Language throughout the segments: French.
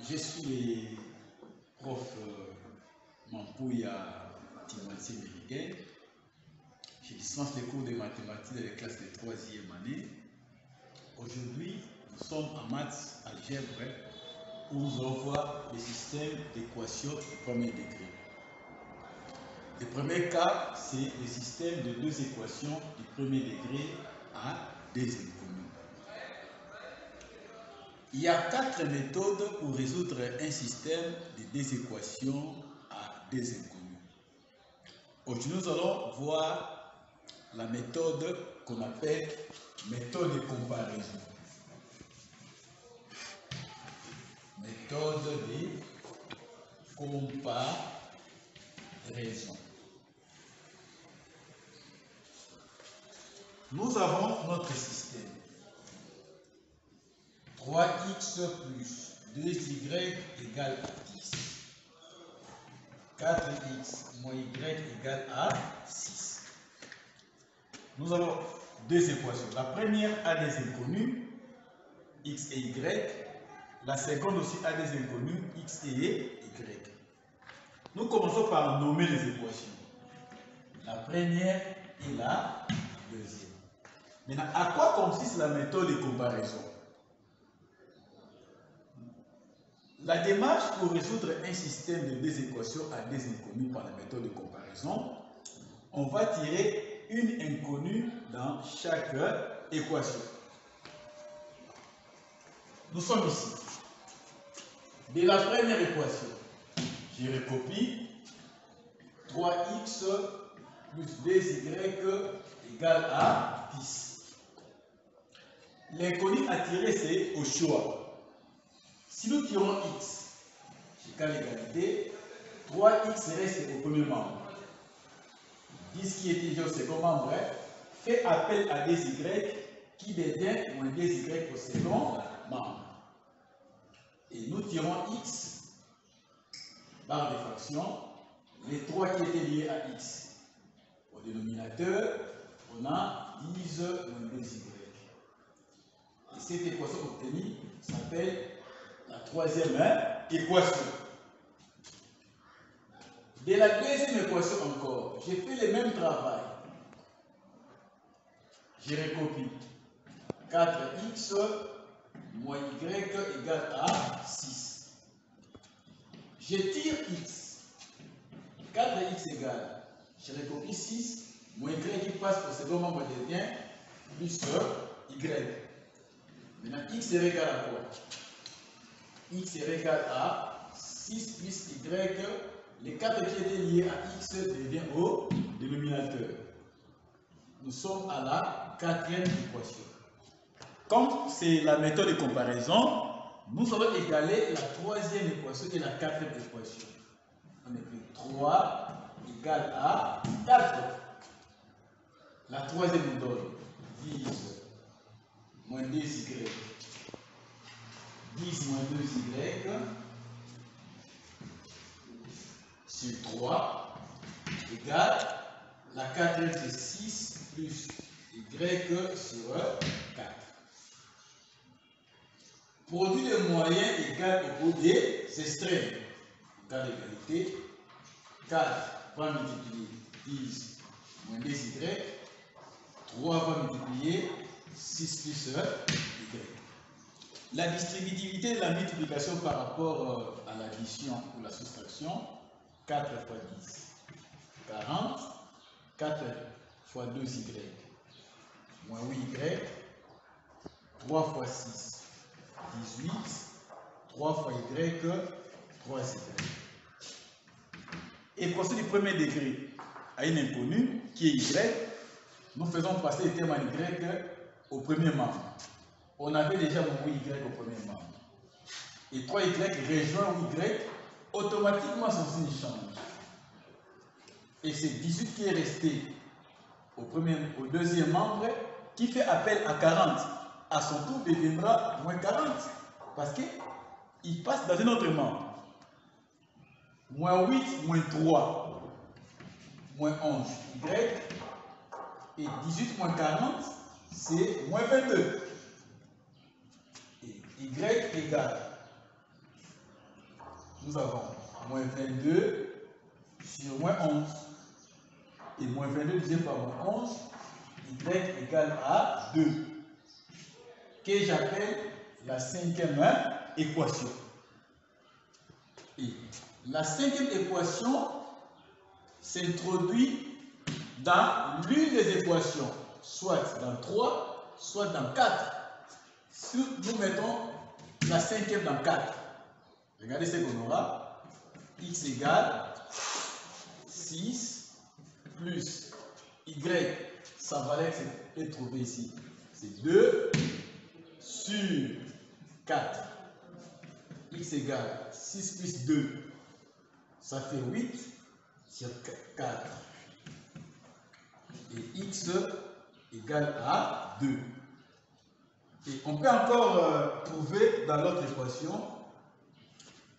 Je suis le prof Mampouya Timothy Mériguet. Je dispense les cours de mathématiques dans les classes de 3e année. Aujourd'hui, nous sommes en maths algèbre où nous allons voir le système d'équations du premier degré. Le premier cas, c'est le système de deux équations du premier degré à des inconnus. Il y a 4 méthodes pour résoudre un système de deux équations à des inconnus. Aujourd'hui, nous allons voir la méthode qu'on appelle méthode de comparaison. Méthode de comparaison. Nous avons notre système. 3x plus 2y égale à 10. 4x moins y égale à 6. Nous avons deux équations. La première a des inconnus, x et y. La seconde aussi a des inconnus, x et y. Nous commençons par nommer les équations. La première et la deuxième. Maintenant, à quoi consiste la méthode de comparaison? La démarche pour résoudre un système de deux équations à des inconnus par la méthode de comparaison, on va tirer une inconnue dans chaque équation. Nous sommes ici. De la première équation, je recopie 3x plus 2y égale à 10. L'inconnu à tirer, c'est au choix. Si nous tirons x, égale égalité, 3x reste au premier membre. 10 qui est déjà au second membre fait appel à 2y qui devient moins 2y au second membre. Et nous tirons x, barre de fraction, les 3 qui étaient liés à x. Au dénominateur, on a 10 moins 2y. Et cette équation obtenue s'appelle la troisième équation. De la deuxième équation encore, j'ai fait le même travail. Je recopie 4x moins y égale à 6. Je tire x. 4x égale, je recopie 6, moins y qui passe au second membre devient plus y. Maintenant, x est égal à quoi? X est égal à 6 plus y. Les 4 qui étaient liés à x devient au dénominateur. Nous sommes à la quatrième équation. Comme c'est la méthode de comparaison, nous allons égaler la troisième équation et la quatrième équation. On écrit 3 égale à 4. La troisième nous donne 10 moins 2y. 10 moins 2y sur 3 égale la quatrième c'est 6 plus y sur 4. Produit de moyens égale au produit des extrêmes. Cas d'égalité, 4 va multiplier 10 moins 2y, 3 va multiplier 6 plus y. La distributivité de la multiplication par rapport à l'addition ou la soustraction, 4 fois 10, 40, 4 fois 2y, moins 8y, 3 fois 6, 18, 3 fois y, 3y. Équation du premier degré à une inconnue qui est y, nous faisons passer le terme en y au premier membre. On avait déjà mon y au premier membre. Et 3y rejoint y, automatiquement son signe change. Et c'est 18 qui est resté au deuxième membre qui fait appel à 40. À son tour deviendra moins 40. Parce qu'il passe dans un autre membre. Moins 8, moins 3, moins 11, y. Et 18 moins 40, c'est moins 22. Et y égale nous avons moins 22 sur moins 11. Et moins 22 divisé par moins 11, y égale à 2. Que j'appelle la cinquième équation. Et la cinquième équation s'introduit dans l'une des équations, soit dans 3, soit dans 4. Si nous mettons la cinquième dans 4, regardez ce qu'on aura. X égale 6 plus y, sa valeur est trouvée ici. C'est 2 sur 4. X égale 6 plus 2, ça fait 8 sur 4. Et x égale à 2. Et on peut encore trouver dans l'autre équation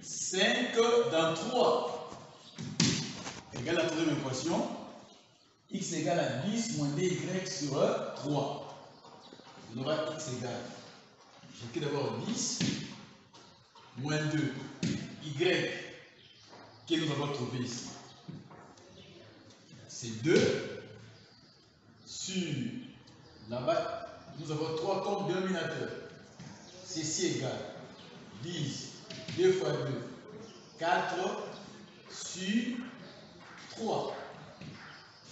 5 dans 3 égale la troisième équation. X égale à 10 moins dy sur 3. On aura x égale, j'écris d'abord 10 moins 2 y que nous avons trouvé ici. C'est 2 sur, là-bas, nous avons 3 comme dénominateur. Ceci égale 10, 2 fois 2, 4 sur 3.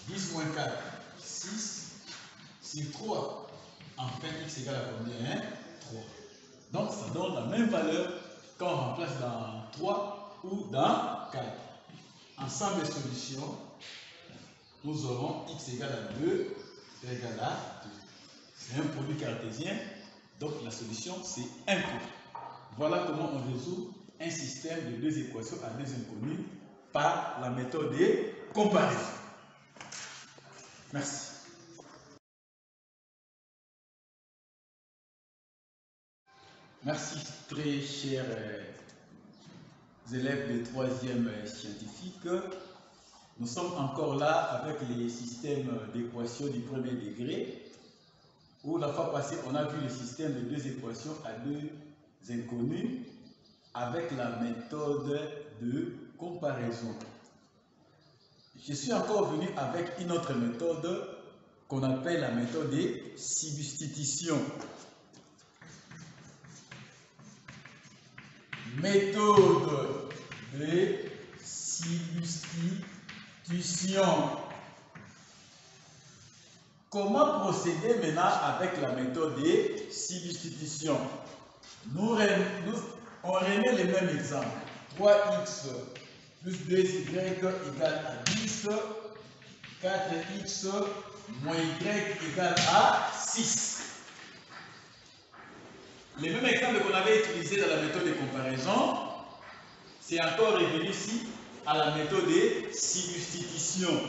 10 moins 4, 6 sur 3. Enfin, x égale à combien? 3. Donc, ça donne la même valeur quand on remplace dans 3 ou dans 4. Ensemble des solutions, nous aurons x égale à 2, y égale à 2. C'est un produit cartésien, donc la solution c'est 1 coup. Voilà comment on résout un système de deux équations à deux inconnues par la méthode de comparaison. Merci. Merci très chers élèves de 3e scientifique. Nous sommes encore là avec les systèmes d'équations du premier degré, où la fois passée, on a vu le système de deux équations à deux inconnues avec la méthode de comparaison. Je suis encore venu avec une autre méthode qu'on appelle la méthode de substitution. Méthode de substitution. Comment procéder maintenant avec la méthode de substitution? On remet les mêmes exemples. 3x plus 2y égale à 10. 4x moins y égale à 6. Les mêmes exemples qu'on avait utilisés dans la méthode de comparaison, c'est encore revenu ici à la méthode de substitution.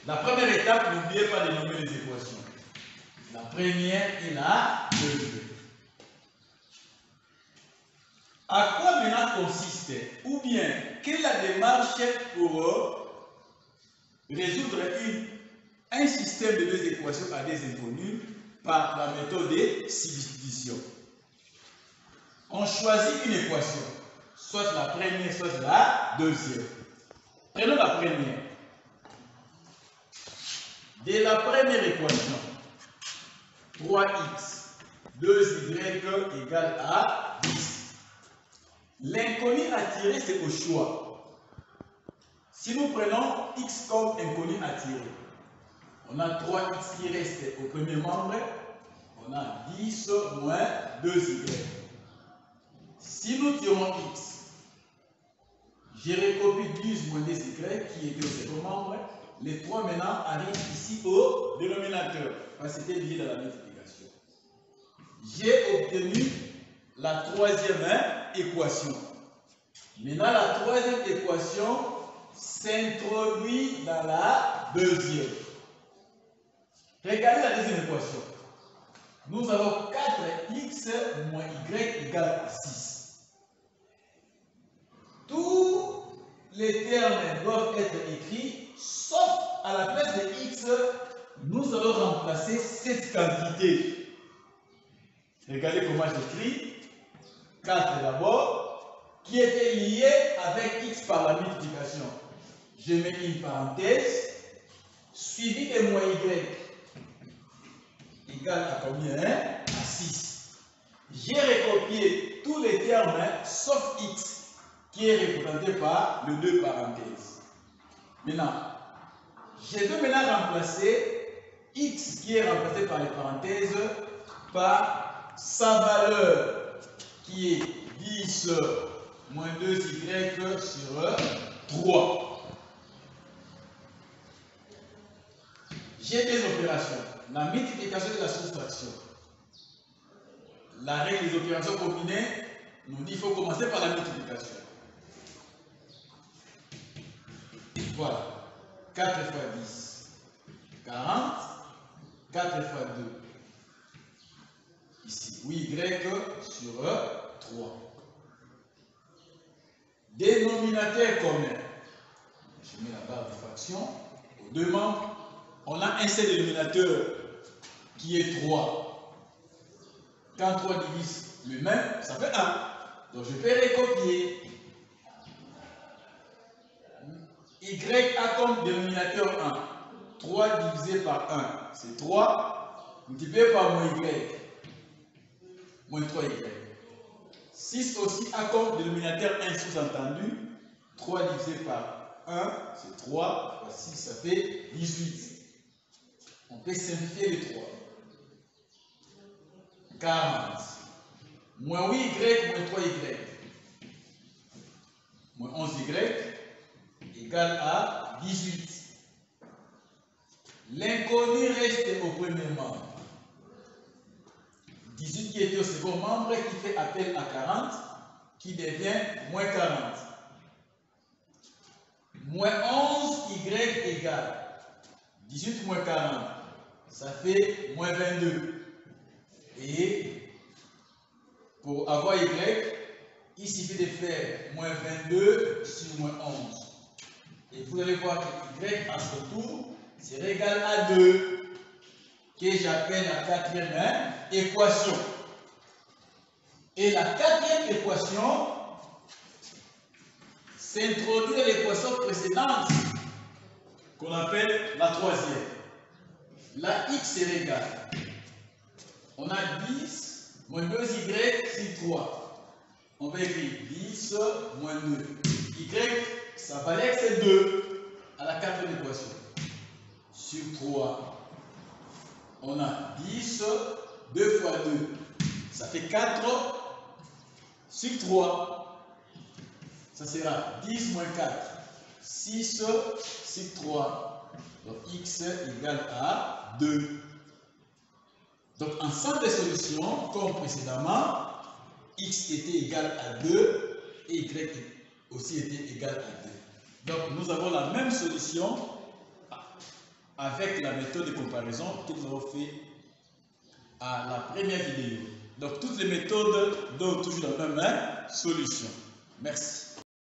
La première étape, n'oubliez pas de nommer les équations. La première et la deuxième. À quoi maintenant consiste, ou bien, quelle est la démarche pour résoudre un système de deux équations à des inconnues par la méthode de substitution? On choisit une équation, soit la première, soit la deuxième. Prenons la première. De la première équation, 3x, 2y égale à 10. L'inconnu à tirer, c'est au choix. Si nous prenons x comme inconnu à tirer, on a 3x qui reste au premier membre, on a 10 moins 2y. Si nous tirons x, je recopie 10 moins 2y qui était au second membre. Les 3 maintenant arrivent ici au dénominateur, parce que c'était lié dans la multiplication. J'ai obtenu la troisième équation. Maintenant, la troisième équation s'introduit dans la deuxième. Regardez la deuxième équation. Nous avons 4x moins y égale à 6. Tous les termes doivent être écrits, sauf à la place de x, nous allons remplacer cette quantité. Regardez comment j'écris. 4 d'abord, qui était lié avec x par la multiplication. Je mets une parenthèse, suivi de moins y égale à combien? À 6. J'ai recopié tous les termes sauf x qui est représenté par le 2 parenthèses. Maintenant, je dois maintenant remplacer x qui est remplacé par les parenthèses par sa valeur qui est 10 moins 2y sur 3. J'ai des opérations, la multiplication et la soustraction. La règle des opérations combinées nous dit qu'il faut commencer par la multiplication. Voilà. 4 fois 10, 40. 4 fois 2. Ici, y sur 3. Dénominateur commun. Je mets la barre de fraction. Aux deux membres, on a un seul dénominateur qui est 3. Quand 3 divise le même, ça fait 1. Donc je peux recopier. Y a comme dénominateur 1. 3 divisé par 1, c'est 3. Multiplié par moins y. Moins 3y. 6 aussi a comme dénominateur 1 sous-entendu. 3 divisé par 1, c'est 3. Fois 6, ça fait 18. On peut simplifier les 3. 40. Moins 8y, moins 3y. Moins 11y égale à 18. L'inconnu reste au premier membre. 18 qui était au second membre, qui fait appel à 40, qui devient moins 40. Moins 11y égale 18 moins 40, ça fait moins 22. Et pour avoir y, il suffit de faire moins 22 sur moins 11. Et vous allez voir que y à son tour sera égal à 2, que j'appelle la quatrième équation. Et la quatrième équation s'introduit dans l'équation précédente, qu'on appelle la troisième. La x est égale. On a 10 moins 2y sur 3. On va écrire 10 moins 2. Y, sa valeur c'est 2 à la quatrième équation. Sur 3, on a 10, 2 fois 2, ça fait 4 sur 3. Ça sera 10 moins 4, 6 sur 3. Donc x égale à 2. Donc ensemble des solutions, comme précédemment, x était égal à 2 et y aussi était égal à 2. Donc nous avons la même solution avec la méthode de comparaison que nous avons fait à la première vidéo. Donc toutes les méthodes donnent toujours la même solution. Merci.